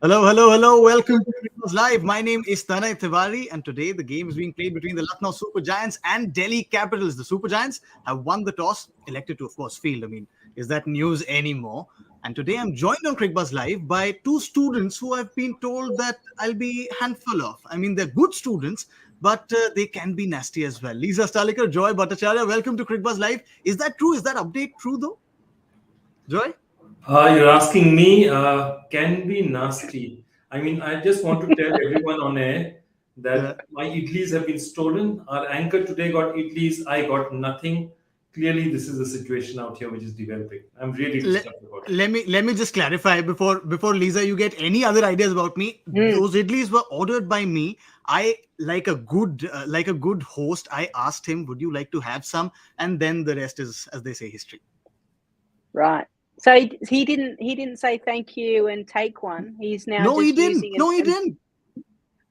Hello, hello, hello. Welcome to Cricbuzz Live. My name is Tanay Tiwari, and today the game is being played between the Lucknow Super Giants and Delhi Capitals. The Super Giants have won the toss, elected to, of course, field. I mean, is that news anymore? And today I'm joined on Cricbuzz Live by two students who I've been told that I'll be handful of. I mean, they're good students, but they can be nasty as well. Lisa Sthalekar, Joy Bhattacharjya, welcome to Cricbuzz Live. Is that true? Is that update true, though? Joy? You're asking me, can be nasty. I mean, I just want to tell everyone on air Yeah. that my idlis have been stolen. Our anchor today got idlis, I got nothing. Clearly, this is a situation out here which is developing. I'm really let, disturbed about it. let me just clarify before Lisa, you get any other ideas about me. Mm. Those idlis were ordered by me. I like a good host, I asked him, would you like to have some? And then the rest is, as they say, history. Right. So he didn't say thank you and take one. He's now No, just he didn't. using it. No, he didn't.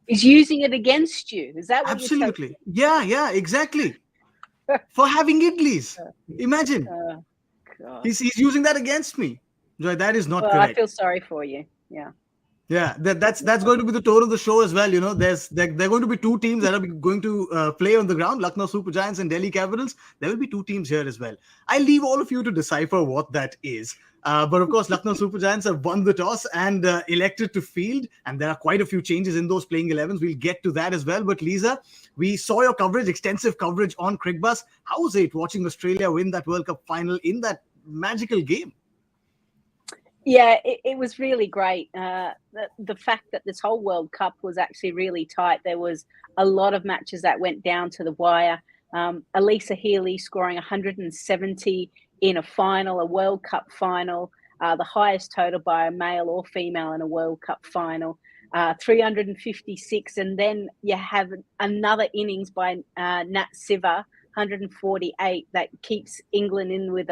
He's using it against you. Is that what Absolutely. Yeah, exactly. For having idlis. Imagine. you're saying? God. He's using that against me. Joy, that is not Well, I correct. feel sorry for you. Yeah. Yeah, that's going to be the tone of the show as well. You know, there are going to be two teams that are going to play on the ground: Lucknow Super Giants and Delhi Capitals. There will be two teams here as well. I leave all of you to decipher what that is. But of course, Lucknow Super Giants have won the toss and elected to field, and there are quite a few changes in those playing 11s. We'll get to that as well. But Lisa, we saw your coverage, extensive coverage on Cricbuzz. How was it watching Australia win that World Cup final in that magical game? Yeah, it was really great. The fact that this whole World Cup was actually really tight. There was a lot of matches that went down to the wire. Elisa Healy scoring 170 in a final, a World Cup final, the highest total by a male or female in a World Cup final. 356, and then you have another innings by Nat Siver, 148, that keeps England in with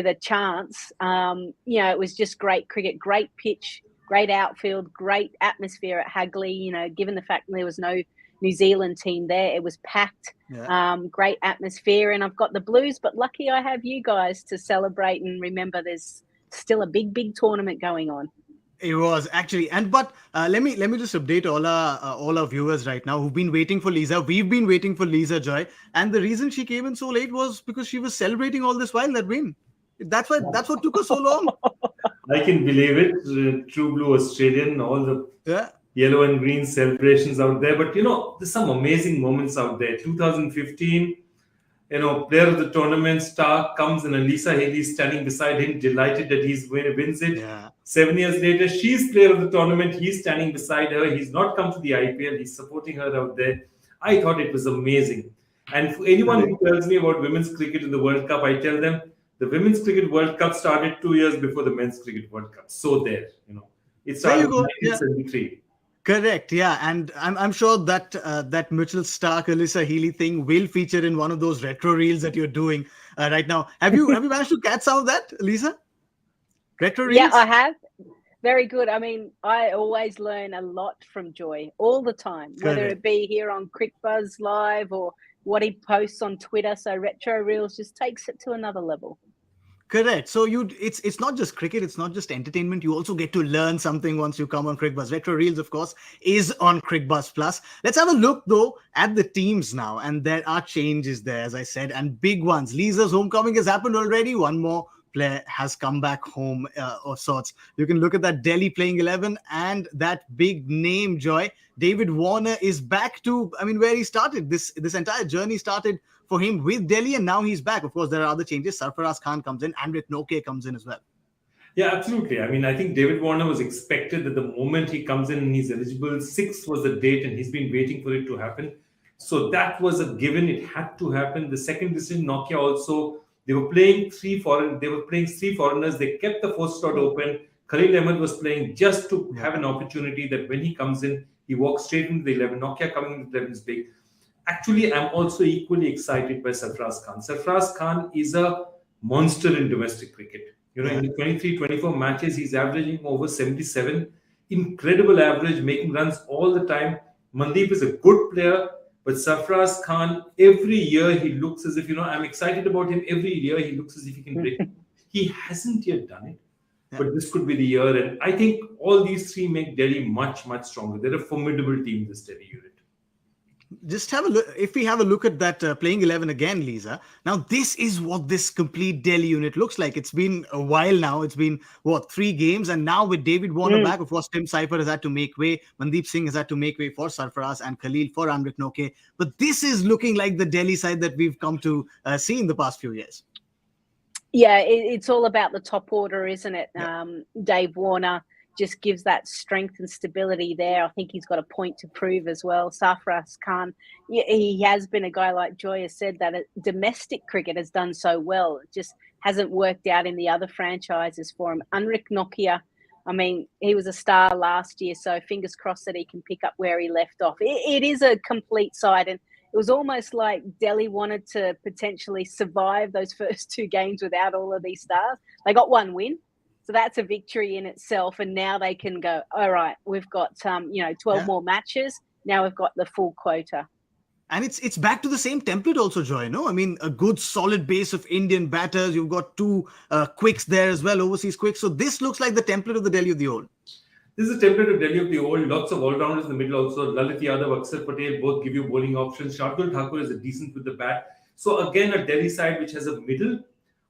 a chance. It was just great cricket, great pitch, great outfield, great atmosphere at Hagley. Given the fact that there was no New Zealand team there, it was packed. Yeah. Great atmosphere, and I've got the Blues, but lucky I have you guys to celebrate and remember. There's still a big tournament going on. It was actually, but let me just update all our viewers right now who've been waiting for Lisa. We've been waiting for Lisa, Joy, and the reason she came in so late was because she was celebrating all this while that win. That's what took her so long. I can believe it. True blue Australian, all the Yeah, yellow and green celebrations out there. But there's some amazing moments out there. 2015, player of the tournament star comes and Elisa Haley standing beside him, delighted that wins it. yeah. 7 years later, she's player of the tournament. He's standing beside her. He's not come to the IPL. He's supporting her out there. I thought it was amazing. And for anyone who tells me about women's cricket in the World Cup, I tell them the Women's Cricket World Cup started 2 years before the Men's Cricket World Cup. So there, it There started you in go. Yeah. 1973. Correct. Yeah, and I'm sure that Mitchell Stark, Alyssa Healy thing will feature in one of those retro reels that you're doing right now. Have you managed to catch some of that, Lisa? Retro reels? Yeah, I have. Very good. I mean, I always learn a lot from Joy all the time, whether Correct. it be here on Cricbuzz Live or what he posts on Twitter. So Retro Reels just takes it to another level. Correct. So it's not just cricket, it's not just entertainment. You also get to learn something once you come on Cricbuzz. Retro Reels, of course, is on Cricbuzz Plus. Let's have a look though at the teams now, and there are changes there, as I said, and big ones. Lisa's homecoming has happened already. One more player has come back home of sorts. You can look at that Delhi playing 11 and that big name, Joy. David Warner is back to, I mean, where he started. This entire journey started for him with Delhi, and now he's back. Of course, there are other changes. Sarfaraz Khan comes in, and Noke comes in as well. Yeah, absolutely. I mean, I think David Warner was expected that the moment he comes in and he's eligible, 6th was the date, and he's been waiting for it to happen. So that was a given. It had to happen. The second decision, Nokia also, they were playing three foreigners. They kept the fourth slot open. Khalil Ahmed was playing just to have an opportunity that when he comes in, he walks straight into the 11. Nokia coming into the 11 is big. Actually, I'm also equally excited by Sarfaraz Khan. Sarfaraz Khan is a monster in domestic cricket. In the 23-24 matches, he's averaging over 77. Incredible average, making runs all the time. Mandeep is a good player, but Sarfaraz Khan, every year he looks as if, I'm excited about him. Every year he looks as if he can break. He hasn't yet done it. but this could be the year. And I think all these three make Delhi much, much stronger. They're a formidable team, this Delhi unit. Just have a look. If we have a look at that playing 11 again, Lisa. Now, this is what this complete Delhi unit looks like. It's been a while now. It's been, 3 games? And now with David Warner back, of course, Tim Seifer has had to make way. Mandeep Singh has had to make way for Sarfaraz and Khalil for Amrit Noke. But this is looking like the Delhi side that we've come to see in the past few years. Yeah, it's all about the top order, isn't it? Yeah. Dave Warner just gives that strength and stability there. I think he's got a point to prove as well. Sarfaraz Khan, he has been a guy, like Joy has said, that domestic cricket has done so well. It just hasn't worked out in the other franchises for him. Amrit Nokia, I mean, he was a star last year, so fingers crossed that he can pick up where he left off. It is a complete side, and it was almost like Delhi wanted to potentially survive those first 2 games without all of these stars. They got 1 win. So that's a victory in itself. And now they can go, all right, we've got, 12 more matches. Now we've got the full quota. And it's back to the same template also, Joy, no? I mean, a good solid base of Indian batters. You've got 2 quicks there as well, overseas quicks. So this looks like the template of the Delhi of the old. This is a template of Delhi of the old. Lots of all-rounders in the middle also. Lalit Yadav, Akshar Patel both give you bowling options. Shardul Thakur is a decent with the bat. So again, a Delhi side which has a middle,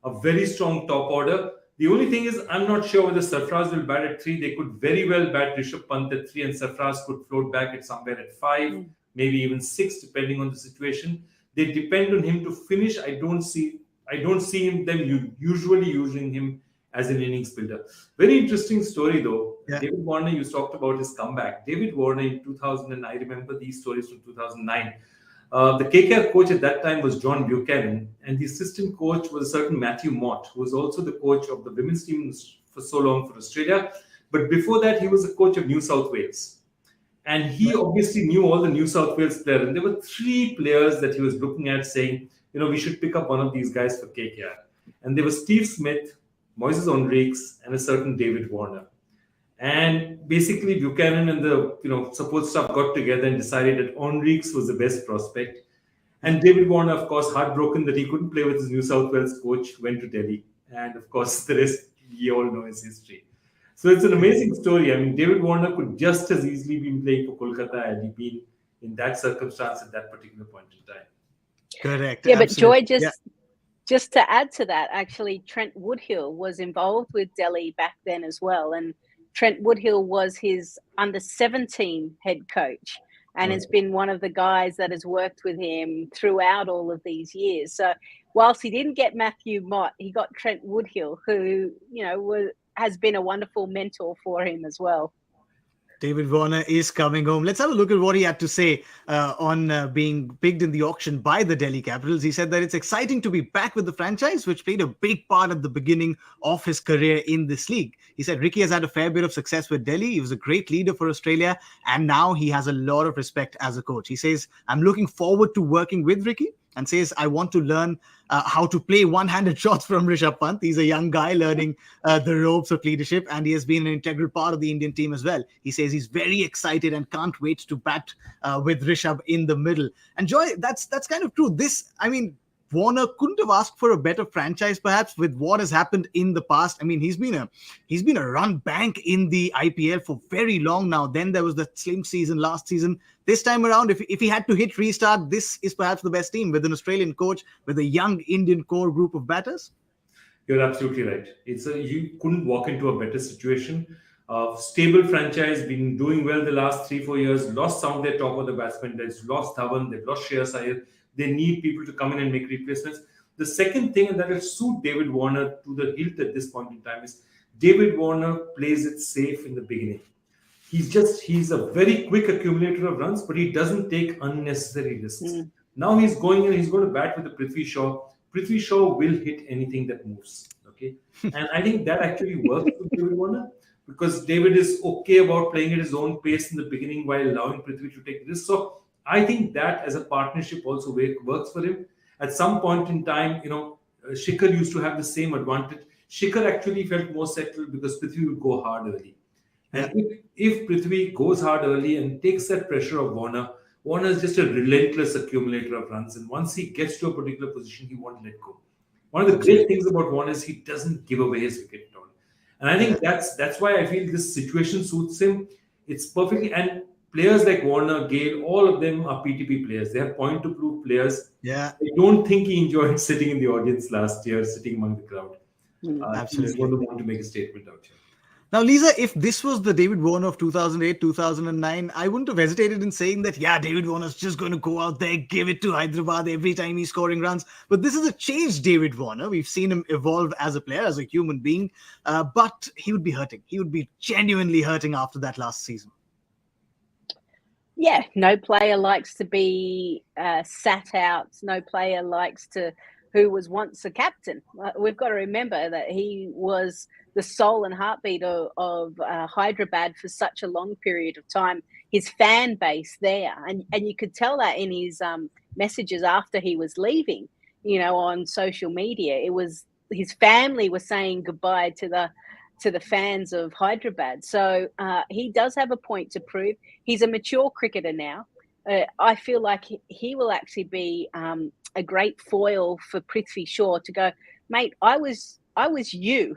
a very strong top order. The only thing is, I'm not sure whether Sarfaraz will bat at 3. They could very well bat Rishabh Pant at 3, and Sarfaraz could float back at somewhere at 5, maybe even 6, depending on the situation. They depend on him to finish. I don't see them usually using him as an innings builder. Very interesting story though. Yeah. David Warner, you talked about his comeback. David Warner in 2000, and I remember these stories from 2009. The KKR coach at that time was John Buchanan, and the assistant coach was a certain Matthew Mott, who was also the coach of the women's team for so long for Australia. But before that, he was a coach of New South Wales. And he obviously knew all the New South Wales players. And there were 3 players that he was looking at saying, we should pick up one of these guys for KKR. And there was Steve Smith, Moises Henriques, and a certain David Warner. And basically, Buchanan and the support staff got together and decided that Henriques was the best prospect. And David Warner, of course, heartbroken that he couldn't play with his New South Wales coach, went to Delhi. And of course, the rest you all know is history. So it's an amazing story. I mean, David Warner could just as easily be playing for Kolkata had he been in that circumstance at that particular point in time. Correct. Yeah, absolutely. But Joy, just to add to that, actually, Trent Woodhill was involved with Delhi back then as well. And Trent Woodhill was his under-17 head coach and has been one of the guys that has worked with him throughout all of these years. So whilst he didn't get Matthew Mott, he got Trent Woodhill, who, has been a wonderful mentor for him as well. David Warner is coming home. Let's have a look at what he had to say on being picked in the auction by the Delhi Capitals. He said that it's exciting to be back with the franchise, which played a big part at the beginning of his career in this league. He said Ricky has had a fair bit of success with Delhi. He was a great leader for Australia, and now he has a lot of respect as a coach. He says, I'm looking forward to working with Ricky, and says, I want to learn how to play one-handed shots from Rishabh Pant. He's a young guy learning the ropes of leadership, and he has been an integral part of the Indian team as well. He says he's very excited and can't wait to bat with Rishabh in the middle. And Joy, that's kind of true. Warner couldn't have asked for a better franchise, perhaps, with what has happened in the past. I mean, he's been a run bank in the IPL for very long now. Then there was the slim season last season. This time around, if he had to hit restart, this is perhaps the best team with an Australian coach, with a young Indian core group of batters. You're absolutely right. You couldn't walk into a better situation. Stable franchise, been doing well the last 3-4 years. Lost some of their top of the batsmen. They've lost Dhawan. They've lost Shreyas Iyer. They need people to come in and make replacements. The second thing, and that will suit David Warner to the hilt at this point in time, is David Warner plays it safe in the beginning. He's a very quick accumulator of runs, but he doesn't take unnecessary risks. Now he's going in, he's going to bat with the Prithvi Shaw. Prithvi Shaw will hit anything that moves. Okay. And I think that actually works with David Warner, because David is okay about playing at his own pace in the beginning while allowing Prithvi to take risks. So I think that as a partnership also works for him. At some point in time, Shikhar used to have the same advantage. Shikhar actually felt more settled because Prithvi would go hard early. And if Prithvi goes hard early and takes that pressure of Warner, Warner is just a relentless accumulator of runs. And once he gets to a particular position, he won't let go. One of the great things about Warner is he doesn't give away his wicket at all. And I think that's why I feel this situation suits him. It's perfectly, and players like Warner, Gale, all of them are PTP players. They are point to prove players. Yeah, I don't think he enjoyed sitting in the audience last year, sitting among the crowd. He's going absolutely. to want to make a statement out here. Now, Lisa, if this was the David Warner of 2008, 2009, I wouldn't have hesitated in saying that, yeah, David Warner's just going to go out there, give it to Hyderabad every time he's scoring runs. But this is a changed David Warner. We've seen him evolve as a player, as a human being. But he would be hurting. He would be genuinely hurting after that last season. Yeah, no player likes to be sat out. No player likes to, who was once a captain. We've got to remember that he was the soul and heartbeat of Hyderabad for such a long period of time. His fan base there, and you could tell that in his messages after he was leaving. On social media, it was his family was saying goodbye to the fans of Hyderabad. So he does have a point to prove. He's a mature cricketer now. I feel like he will actually be a great foil for Prithvi Shaw to go, mate, I was you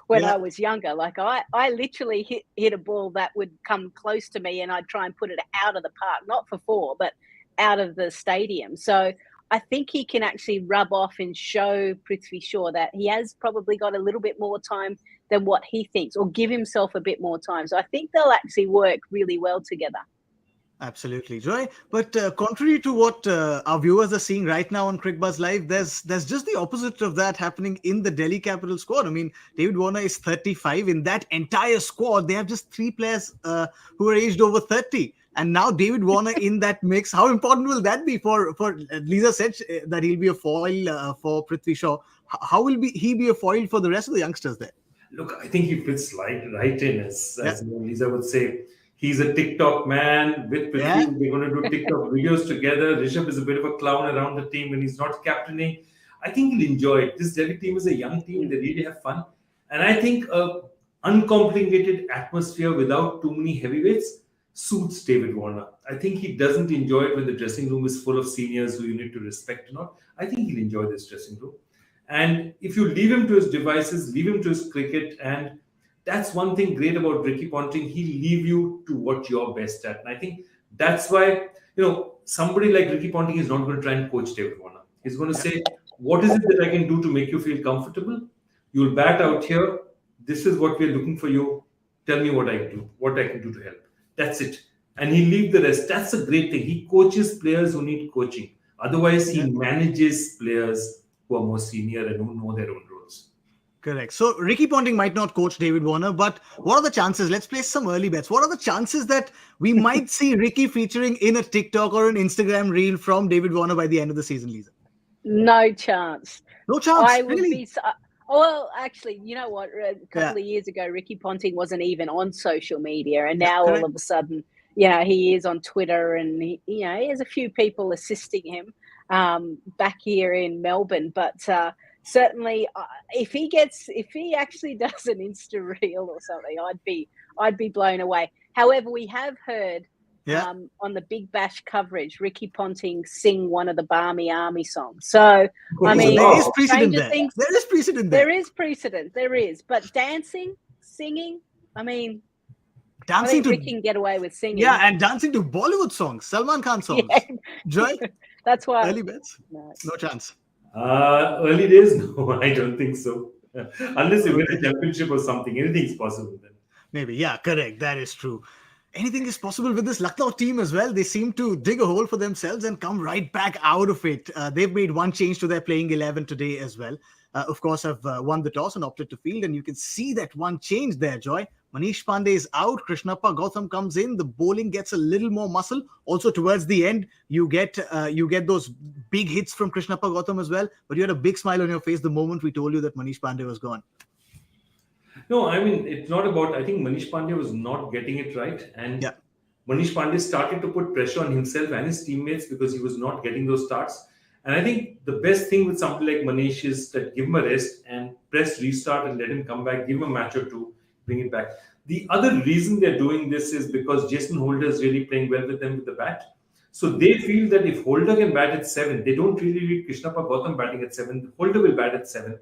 when I was younger. Like I literally hit a ball that would come close to me and I'd try and put it out of the park, not for four, but out of the stadium. So I think he can actually rub off and show Prithvi Shaw that he has probably got a little bit more time than what he thinks, or give himself a bit more time. So I think they'll actually work really well together. Absolutely, Joy. But contrary to what our viewers are seeing right now on Cricbuzz Live, there's just the opposite of that happening in the Delhi Capital squad. I mean, David Warner is 35. In that entire squad, they have just 3 players who are aged over 30. And now David Warner in that mix. How important will that be for Lisa said that he'll be a foil for Prithvi Shaw. How will he be a foil for the rest of the youngsters there? Look, I think he fits right in, as Lisa would say. He's a TikTok man with Prithvi. Yeah. They're going to do TikTok videos together. Rishabh is a bit of a clown around the team when he's not captaining. I think he'll enjoy it. This Delhi team is a young team. They really have fun. And I think a uncomplicated atmosphere without too many heavyweights suits David Warner. I think he doesn't enjoy it when the dressing room is full of seniors who you need to respect or not. I think he'll enjoy this dressing room. And if you leave him to his devices, leave him to his cricket, and that's one thing great about Ricky Ponting. He'll leave you to what you're best at. And I think that's why, somebody like Ricky Ponting is not going to try and coach David Warner. He's going to say, what is it that I can do to make you feel comfortable? You'll bat out here. This is what we're looking for you. Tell me what I can do to help. That's it. And he'll leave the rest. That's a great thing. He coaches players who need coaching. Otherwise, he manages players who are more senior and who know their own roles. Correct. So Ricky Ponting might not coach David Warner, but what are the chances? Let's place some early bets. What are the chances that we might see Ricky featuring in a TikTok or an Instagram reel from David Warner by the end of the season, Lisa? No chance. No chance. I would really? be. Well, actually, you know what? A couple of years ago, Ricky Ponting wasn't even on social media, and now all of a sudden, he is on Twitter, and he has a few people assisting him back here in Melbourne. But certainly, if he actually does an Insta reel or something, I'd be blown away. However, we have heard on the Big Bash coverage, Ricky Ponting sing one of the Barmy Army songs. So, I mean, there is precedent there. There is precedent there. There is precedent. There is. But dancing, singing, I mean, dancing Ricky can get away with singing. Yeah, and dancing to Bollywood songs, Salman Khan songs. Joy? That's why. Early bets? No chance. Early days? No, I don't think so. Unless you win a championship or something, anything's possible then. Maybe, correct. That is true. Anything is possible with this Lucknow team as well. They seem to dig a hole for themselves and come right back out of it. They've made one change to their playing 11 today as well. Of course, have won the toss and opted to field. And you can see that one change there, Joy. Manish Pandey is out. Krishnappa Gautam comes in. The bowling gets a little more muscle. Also, towards the end, you get those big hits from Krishnappa Gautam as well. But you had a big smile on your face the moment we told you that Manish Pandey was gone. No, I mean, it's not about, I think Manish Pandey was not getting it right. And Manish Pandey started to put pressure on himself and his teammates because he was not getting those starts. And I think the best thing with somebody like Manish is that give him a rest and press restart and let him come back, give him a match or two, bring it back. The other reason they're doing this is because Jason Holder is really playing well with them with the bat. So they feel that if Holder can bat at 7, they don't really need Krishnappa Gautam batting at 7. Holder will bat at 7.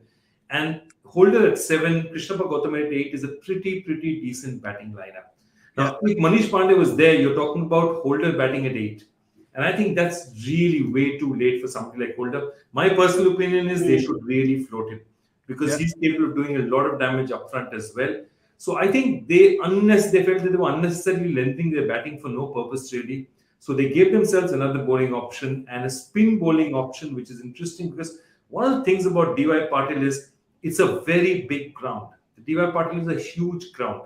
and Holder at 7, Krishnappa Gautam at 8 is a pretty decent batting lineup. Now, if Manish Pandey was there, you're talking about Holder batting at 8. And I think that's really way too late for somebody like Holder. My personal opinion is they should really float him because he's capable of doing a lot of damage up front as well. So I think they felt that they were unnecessarily lengthening their batting for no purpose really. So they gave themselves another bowling option and a spin bowling option, which is interesting because one of the things about DY Patil is it's a very big ground. The DY Patil is a huge ground.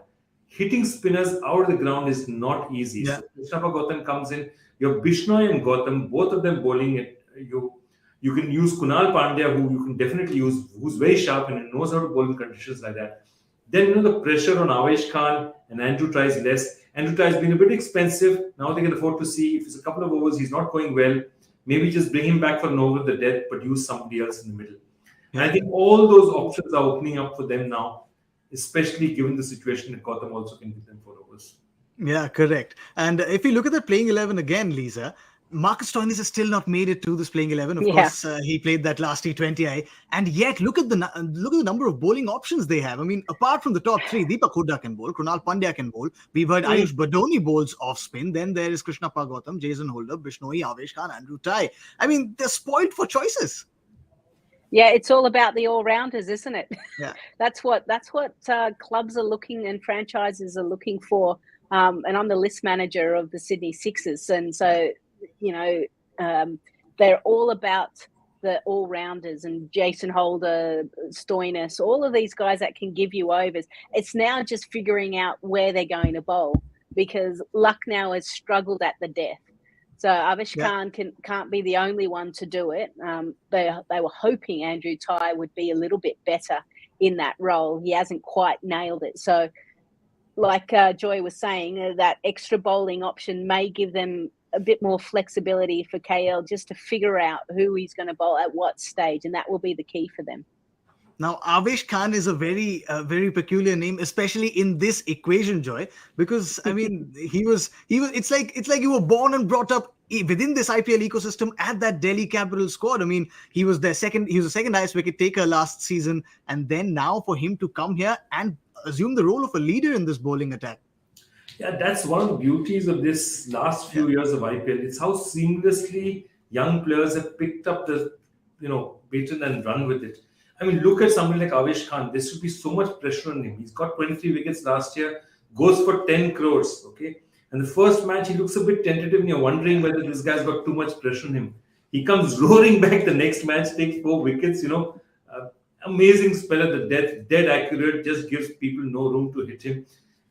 Hitting spinners out of the ground is not easy. So Krishnappa Gautam comes in. You have Bishnoi and Gautam, both of them bowling it. You can use Kunal Pandya, who you can definitely use, who's very sharp and knows how to bowl in conditions like that. Then, the pressure on Aveish Khan and Andrew Tye is less. Andrew Tye has been a bit expensive. Now they can afford to see if it's a couple of overs, he's not going well. Maybe just bring him back for an over the death, but use somebody else in the middle. And I think all those options are opening up for them now, especially given the situation that Gautam also can give them 4 overs. Yeah, correct. And if you look at the playing 11 again, Lisa, Marcus Stoinis has still not made it to this playing 11. Of course, he played that last T20I, and yet look at the number of bowling options they have. I mean, apart from the top 3, Deepak Hooda can bowl, Krunal Pandya can bowl. We've heard Ayush Badoni bowls off spin. Then there is Krishnappa Gautam, Jason Holder, Bishnoi, Aveish Khan, Andrew Tye. I mean, they're spoiled for choices. Yeah, it's all about the all-rounders, isn't it? Yeah, that's what clubs are looking and franchises are looking for. And I'm the list manager of the Sydney Sixers, and so they're all about the all-rounders and Jason Holder, Stoinis, all of these guys that can give you overs. It's now just figuring out where they're going to bowl because Lucknow has struggled at the death. So Aveish Khan can't be the only one to do it. They were hoping Andrew Tye would be a little bit better in that role. He hasn't quite nailed it. So like Joy was saying, that extra bowling option may give them a bit more flexibility for KL just to figure out who he's going to bowl at what stage, and that will be the key for them. Now, Aveish Khan is a very peculiar name, especially in this equation, Joy, because I mean, he was. It's like you were born and brought up within this IPL ecosystem at that Delhi Capitals squad. I mean, he was the second highest wicket taker last season, and then now for him to come here and assume the role of a leader in this bowling attack. Yeah, that's one of the beauties of this last few years of IPL. It's how seamlessly young players have picked up the, baton and run with it. I mean, look at somebody like Aveish Khan. There should be so much pressure on him. He's got 23 wickets last year, goes for 10 crores, okay? And the first match, he looks a bit tentative and you're wondering whether this guy's got too much pressure on him. He comes roaring back the next match, takes 4 wickets, amazing spell at the death, dead accurate, just gives people no room to hit him.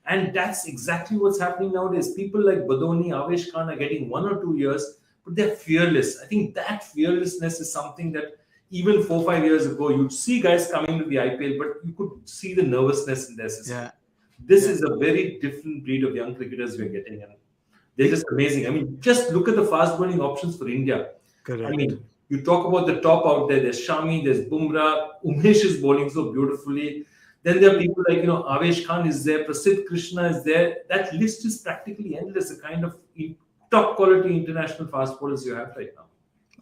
And that's exactly what's happening nowadays. People like Badoni, Aveish Khan are getting 1 or 2 years, but they're fearless. I think that fearlessness is something that even 4 or 5 years ago, you'd see guys coming to the IPL, but you could see the nervousness in their system. Yeah. This is a very different breed of young cricketers we're getting. And they're just amazing. I mean, just look at the fast bowling options for India. Correct. I mean, you talk about the top out there. There's Shami, there's Bumrah. Umesh is bowling so beautifully. Then there are people like, Aveish Khan is there, Prasidh Krishna is there. That list is practically endless, the kind of top quality international fast bowlers you have right now.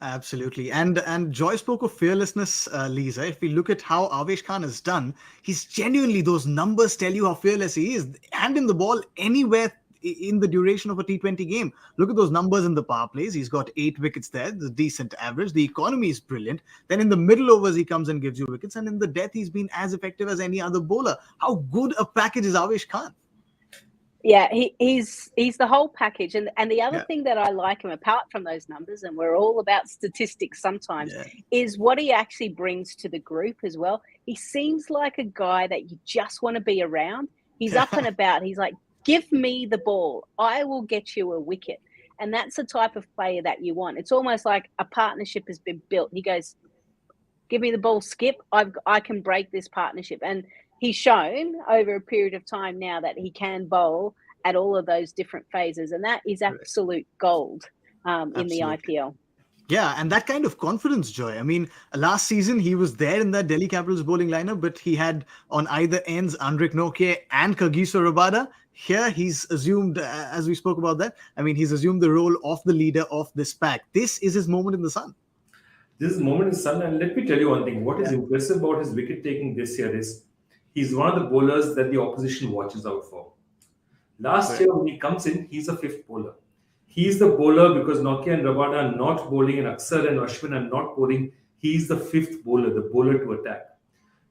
Absolutely. And Joy spoke of fearlessness, Lisa. If we look at how Aveish Khan has done, he's genuinely, those numbers tell you how fearless he is. Handing the ball anywhere in the duration of a T20 game. Look at those numbers in the power plays. He's got 8 wickets there, the decent average. The economy is brilliant. Then in the middle overs, he comes and gives you wickets. And in the death, he's been as effective as any other bowler. How good a package is Aveish Khan? Yeah, he's the whole package. And the other thing that I like him, apart from those numbers, and we're all about statistics sometimes, is what he actually brings to the group as well. He seems like a guy that you just want to be around. He's up and about. He's like, give me the ball. I will get you a wicket. And that's the type of player that you want. It's almost like a partnership has been built. He goes, give me the ball, Skip. I can break this partnership. And he's shown over a period of time now that he can bowl at all of those different phases. And that is absolute gold in the IPL. Yeah, and that kind of confidence, Joy. I mean, last season, he was there in that Delhi Capitals bowling lineup, but he had on either ends Andrik Nokia and Kagiso Rabada. Here, he's assumed, as we spoke about that, I mean, he's assumed the role of the leader of this pack. This is his moment in the sun. This is moment in sun, and let me tell you one thing. What is Yeah. impressive about his wicket taking this year is he's one of the bowlers that the opposition watches out for. Last Correct. year, when he comes in, he's a fifth bowler. He's the bowler because Nokia and Rabada are not bowling, and Aksar and Ashwin are not bowling. He's the fifth bowler, the bowler to attack.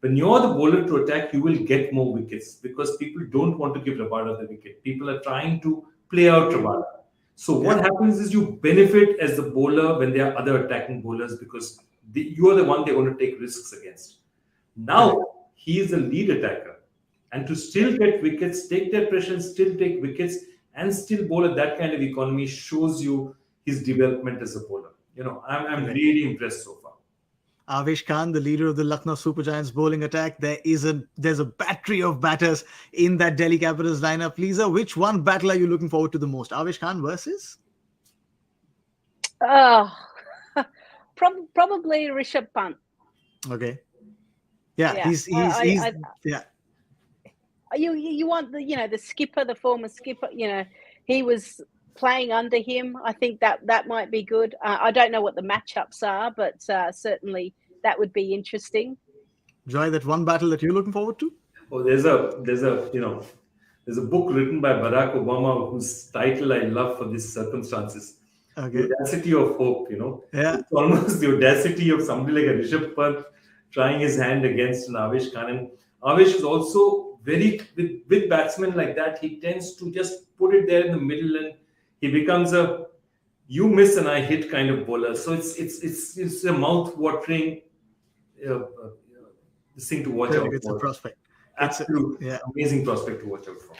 When you're the bowler to attack, you will get more wickets because people don't want to give Rabada the wicket. People are trying to play out Rabada. So what Yeah. happens is you benefit as the bowler when there are other attacking bowlers because you are the one they want to take risks against. Correct. Now he is a lead attacker, and to still get wickets, take that pressure, still take wickets, and still bowl at that kind of economy shows you his development as a bowler. I'm Correct. really impressed so far. Aveish Khan, the leader of the Lucknow Super Giants bowling attack. There's a battery of batters in that Delhi Capitals lineup. Lisa, which one battle are you looking forward to the most? Aveish Khan versus? Oh, probably Rishabh Pant. Okay. Yeah, Yeah, he's yeah. you want the skipper, the former skipper. He was playing under him. I think that might be good. I don't know what the matchups are, but certainly that would be interesting. Joy, that one battle that you're looking forward to? Oh, there's a book written by Barack Obama whose title I love for these circumstances. The Okay. audacity of hope. Yeah. It's almost the audacity of somebody like a Rishabh Pant trying his hand against an Aveish Khan. And Aveish is also with batsmen like that. He tends to just put it there in the middle, and he becomes a you miss and I hit kind of bowler. So it's a mouth watering this thing to watch Correct. out It's a for. prospect. Absolute Yeah. amazing prospect to watch out for.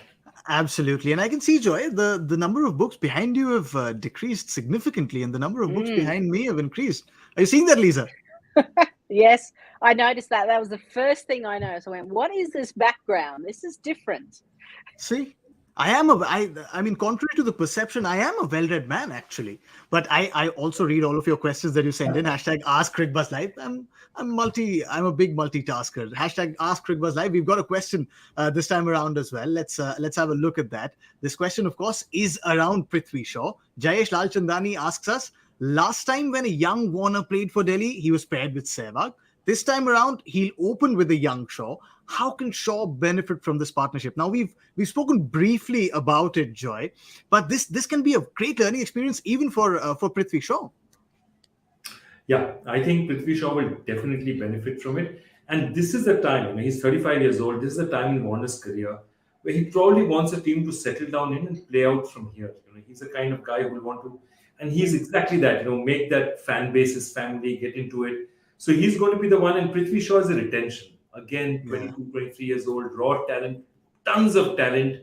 Absolutely. And I can see, Joy, the number of books behind you have decreased significantly, and the number of books behind me have increased. Are you seeing that, Lisa? Yes, I noticed that. That was the first thing I noticed. I went, "What is this background? This is different." See, I mean, contrary to the perception, I am a well-read man actually. But I also read all of your questions that you send in. Hashtag Ask Cricbuzz Live. I'm a big multitasker. Hashtag Ask Cricbuzz Live. We've got a question this time around as well. Let's have a look at that. This question, of course, is around Prithvi Shaw. Jayesh Lalchandani asks us, last time when a young Warner played for Delhi, he was paired with Sehwag. This time around, he'll open with a young Shaw. How can Shaw benefit from this partnership? Now we've spoken briefly about it, Joy, but this can be a great learning experience even for Prithvi Shaw. Yeah, I think Prithvi Shaw will definitely benefit from it. And this is the time, he's 35 years old. This is the time in Warner's career where he probably wants a team to settle down in and play out from here. He's the kind of guy who will want to, and he's exactly that, make that fan base his family, get into it. So he's going to be the one, and Prithvi Shaw is a retention. Again, 22, 23 years old, raw talent, tons of talent,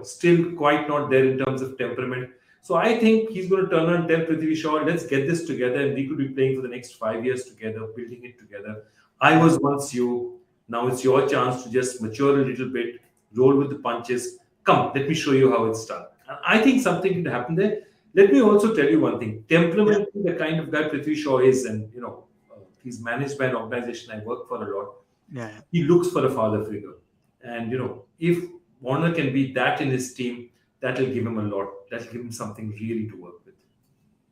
still quite not there in terms of temperament. So I think he's going to turn on, tell Prithvi Shaw, let's get this together, and we could be playing for the next 5 years together, building it together. I was once you, now it's your chance to just mature a little bit, roll with the punches. Come, let me show you how it's done. And I think something could happen there. Let me also tell you one thing. Temperament, the kind of guy Prithvi Shaw is, and he's managed by an organization I work for a lot. Yeah. He looks for a father figure. And if Warner can be that in his team, that'll give him a lot. That'll give him something really to work with.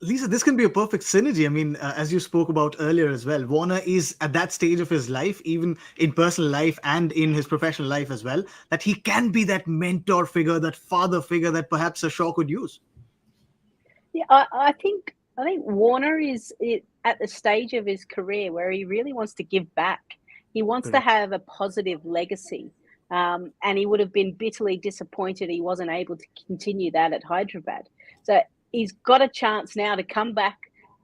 Lisa, this can be a perfect synergy. I mean, as you spoke about earlier as well, Warner is at that stage of his life, even in personal life and in his professional life as well, that he can be that mentor figure, that father figure that perhaps a Shaw could use. Yeah, I think Warner is at the stage of his career where he really wants to give back. He wants to have a positive legacy. And he would have been bitterly disappointed he wasn't able to continue that at Hyderabad. So he's got a chance now to come back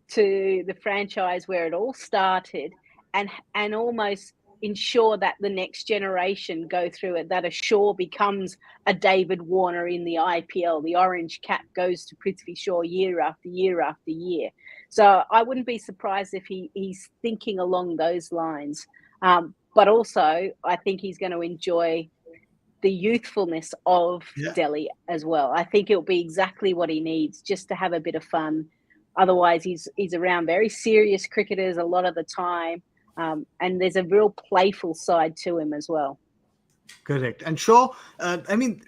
to the franchise where it all started and almost ensure that the next generation go through it, that a Shaw becomes a David Warner in the IPL. The orange cap goes to Prithvi Shaw year after year after year. So I wouldn't be surprised if he's thinking along those lines. But also, I think he's going to enjoy the youthfulness of Delhi as well. I think it'll be exactly what he needs, just to have a bit of fun. Otherwise, he's around very serious cricketers a lot of the time. And there's a real playful side to him as well. Correct. And Shaw,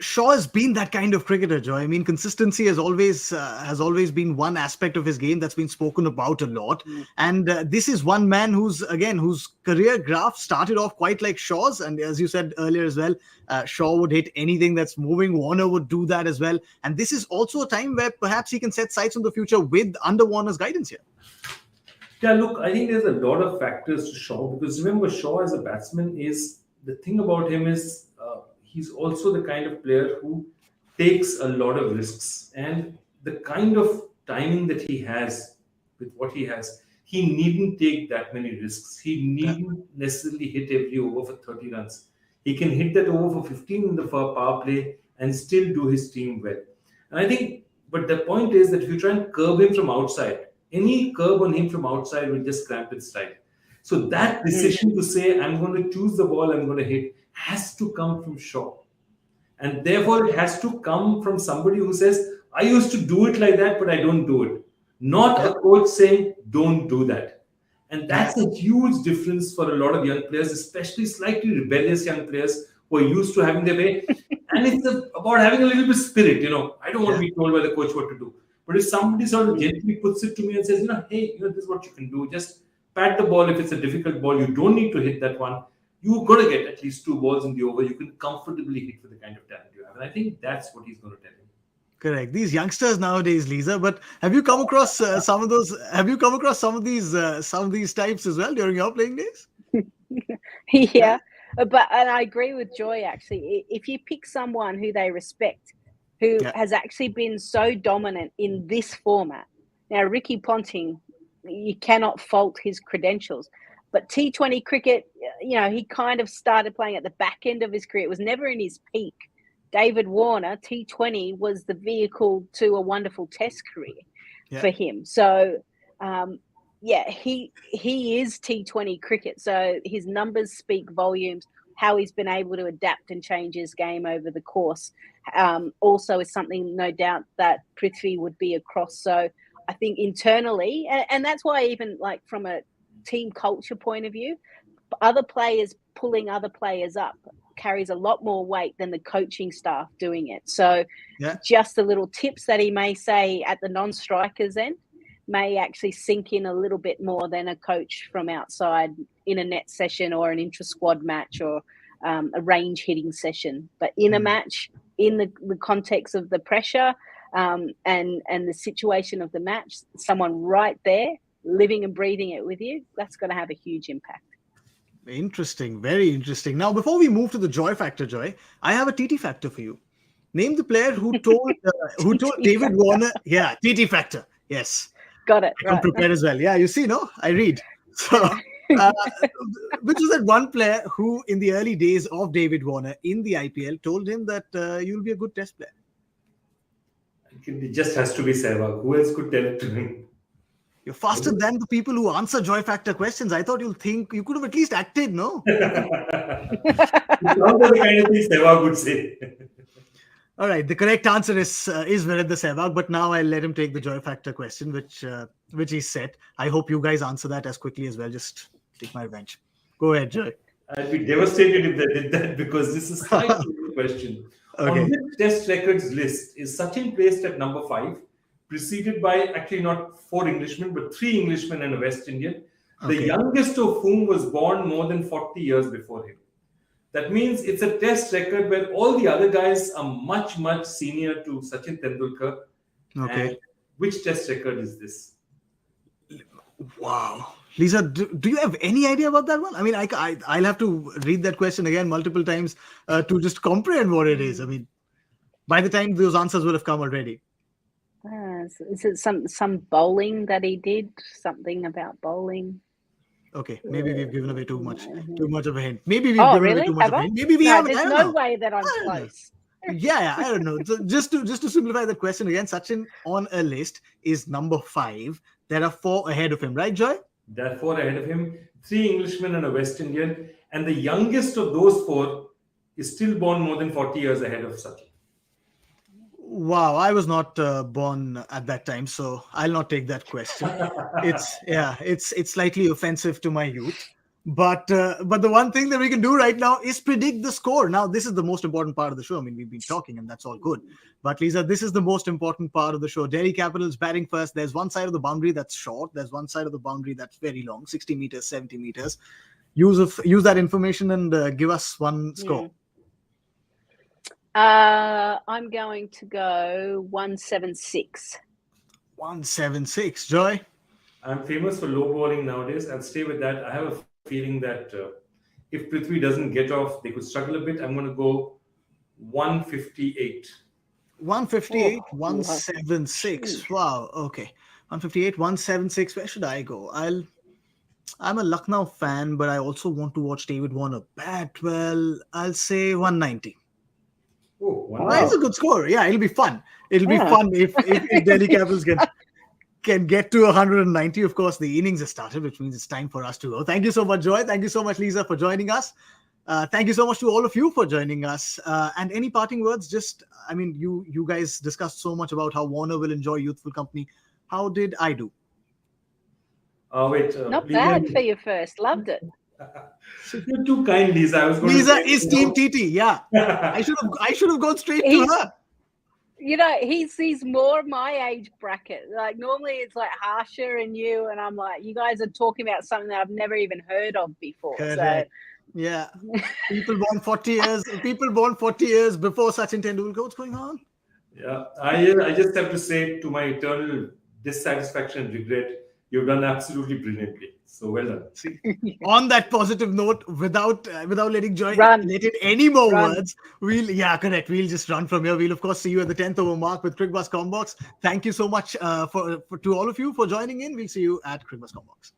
Shaw has been that kind of cricketer, Joy. I mean, consistency has always been one aspect of his game that's been spoken about a lot. And this is one man whose career graph started off quite like Shaw's. And as you said earlier as well, Shaw would hit anything that's moving. Warner would do that as well. And this is also a time where perhaps he can set sights on the future under Warner's guidance here. Yeah, look, I think there's a lot of factors to Shaw, because remember, Shaw as a batsman is, the thing about him is he's also the kind of player who takes a lot of risks, and the kind of timing that he has with what he has, he needn't take that many risks. He needn't necessarily hit every over for 30 runs. He can hit that over for 15 in the power play and still do his team well. And I think, but the point is that if you try and curb him from outside, any curb on him from outside will just cramp his stride. So that decision to say, I'm going to choose the ball, I'm going to hit, has to come from Shaw. And therefore, it has to come from somebody who says, I used to do it like that, but I don't do it. Not a coach saying, don't do that. And that's a huge difference for a lot of young players, especially slightly rebellious young players who are used to having their way. And it's about having a little bit of spirit. I don't want to be told by the coach what to do. But if somebody sort of gently puts it to me and says, hey, this is what you can do. Just pat the ball. If it's a difficult ball, you don't need to hit that one. You've got to get at least 2 balls in the over. You can comfortably hit for the kind of talent you have. And I think that's what he's going to tell him. Correct. These youngsters nowadays, Lisa. But have you come across some of those? Have you come across some of these types as well during your playing days? Yeah. And I agree with Joy, actually. If you pick someone who they respect, who has actually been so dominant in this format. Now, Ricky Ponting, you cannot fault his credentials. But T20 cricket, he kind of started playing at the back end of his career. It was never in his peak. David Warner, T20 was the vehicle to a wonderful test career for him. So, he is T20 cricket. So his numbers speak volumes. How he's been able to adapt and change his game over the course also is something, no doubt, that Prithvi would be across. So I think internally, and that's why even like from a team culture point of view, other players pulling other players up carries a lot more weight than the coaching staff doing it. So just the little tips that he may say at the non-strikers end may actually sink in a little bit more than a coach from outside in a net session or an intra-squad match or a range hitting session. But in a match, in the context of the pressure and the situation of the match, someone right there living and breathing it with you, that's going to have a huge impact. Interesting. Very interesting. Now, before we move to the Joy Factor, Joy, I have a TT Factor for you. Name the player who told David Warner. Yeah, TT Factor. Yes. Got it. I come prepared as well. Yeah, you see, no? I read. So, which was that one player who, in the early days of David Warner in the IPL, told him that you'll be a good test player? It just has to be Sehwag. Who else could tell it to him? You're faster than the people who answer Joy Factor questions. I thought you could have at least acted, no? It's not the kind of thing Sehwag would say. All right, the correct answer is Virendra Sehwag, but now I'll let him take the Joy Factor question, which he set. I hope you guys answer that as quickly as well. Just take my revenge. Go ahead, Joy. I'd be devastated if they did that, because this is quite a good question. Okay. On which test records list is Sachin placed at number 5, preceded by actually not 4 Englishmen, but 3 Englishmen and a West Indian, the youngest of whom was born more than 40 years before him. That means it's a test record where all the other guys are much, much senior to Sachin Tendulkar. Okay. And which test record is this? Wow. Lisa, do you have any idea about that one? I mean, I'll have to read that question again multiple times to just comprehend what it is. I mean, by the time those answers would have come already. Is it some bowling that he did? Something about bowling? Okay, maybe we've given away too much of a hint. Maybe we've given away too much of a hint. Maybe we haven't. There's no way that I'm close. Yeah, I don't know. So just to simplify the question again, Sachin on a list is number 5. There are 4 ahead of him, right, Joy? There are 4 ahead of him, 3 Englishmen and a West Indian, and the youngest of those 4 is still born more than 40 years ahead of Sachin. Wow, I was not born at that time, so I'll not take that question. It's slightly offensive to my youth. But the one thing that we can do right now is predict the score. Now, this is the most important part of the show. I mean, we've been talking and that's all good. But Lisa, this is the most important part of the show. Delhi Capitals batting first. There's one side of the boundary that's short. There's one side of the boundary that's very long, 60 meters, 70 meters. Use that information and give us one score. I'm going to go 176. 176. Joy? I'm famous for low bowling nowadays. I'll stay with that. I have a feeling that if Prithvi doesn't get off, they could struggle a bit. I'm going to go 158. 158, 176. Wow. Okay. 158, 176. Where should I go? I'm a Lucknow fan, but I also want to watch David Warner bat. Well, I'll say 190. Oh, wow. That's a good score. Yeah, it'll be fun. It'll be fun if Delhi Capitals can get to 190. Of course, the innings have started, which means it's time for us to go. Thank you so much, Joy. Thank you so much, Lisa, for joining us. Thank you so much to all of you for joining us. And any parting words? You guys discussed so much about how Warner will enjoy youthful company. How did I do? Not bad for you first. Loved it. You're too kind, Lisa. Lisa is Team TT. Yeah, I should have gone straight to her. He's more my age bracket. Like normally it's like Harsha and you, and I'm like, you guys are talking about something that I've never even heard of before. Correct. So yeah, people born 40 years before Sachin Tendulkar. What's going on? Yeah, I just have to say, to my eternal dissatisfaction and regret, you've done absolutely brilliantly. So well done. See, on that positive note, without letting Joy let in any more words, we'll just run from here. We'll of course see you at the 10th over mark with Cricbuzz Combox. Thank you so much to all of you for joining in. We'll see you at Cricbuzz Combox.